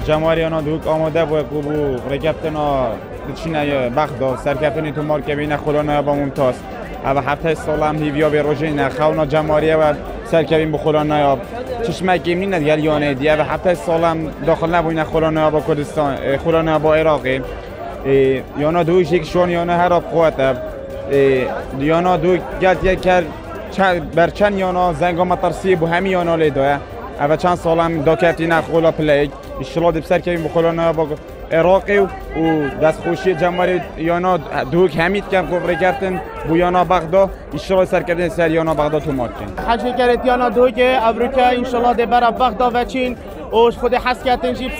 جماریانا دوک آماده بود بو رکبتنا بچینه بغداد سرکفتنی تو مارکبینه خلانه با ممتاز او هفته سالم هیویا به روژینه خونا جماریه و سرکبین بخلانه چشمه کیمنی ندیل یانه دیه و هفته سالم داخل نبوینه خلانه با کردستان خلانه با عراقی یانا دویش یک شون یانا هر قوته یانا دو گلت یک کر برچن یانا زنگا مطرسی بو همی یانا لیدوه او چند سالم داکتی نخولا پلیگ اشتلا دبسر کبین بخلانه با عراقی و دست خوشی جمهوری یانا دوک همید کم خبره کردن بو یانا بغداد اشتلا سر کردن سر یانا بغداد تو مارکن حاجی کرد یانا دوک امریکا انشالله ده برا بغداد و چین و خود حس کردن جیب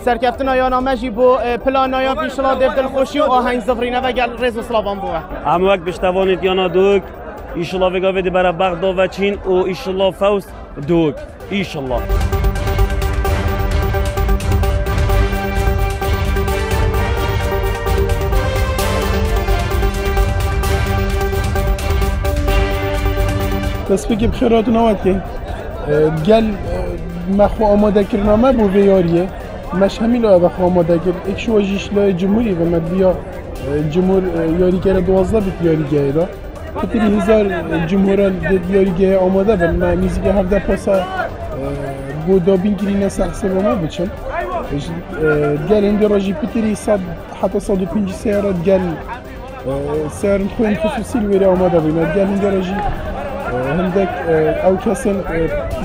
سرکفتن یانا مجی بو پلانایا انشالله ده دل خوشی و آهنگ زفرینه و گل رز اسلام بوه هم وقت بشتوانید یانا دوک انشالله وگا ویدی برا بغداد و چین و انشالله فوز دوک انشالله بس بگیم خیرات نواد که گل مخو آماده کرنامه بو ویاریه مش همیلا بخو آماده کرد ایک شواجیش لای جمهوری و مدبیا جمهور یاری کرده 12 بیت یاری گیره کتری هزار جمهوران یاری گیره آماده بل ما میزی که 17 پاسا بو دابین کری نسا حساب ما بچن گل اندی راجی پتری حتی 105 سیارات گل سیارن خوین خصوصی الویره آماده بینید گل اندی راجی هندك او كسن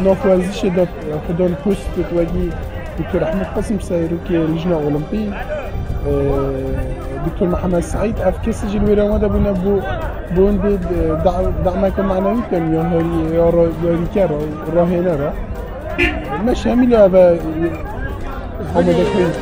ناف ورزش داد خدان پوست وگی دكتور احمد قاسم سایروکی لجنه اولمپی دكتور محمد سعيد اف كسي جلويرا ماذا بنا بون دعمك معنوي كان يا ريكارا راهنا مش هميلا ابا حمد كويس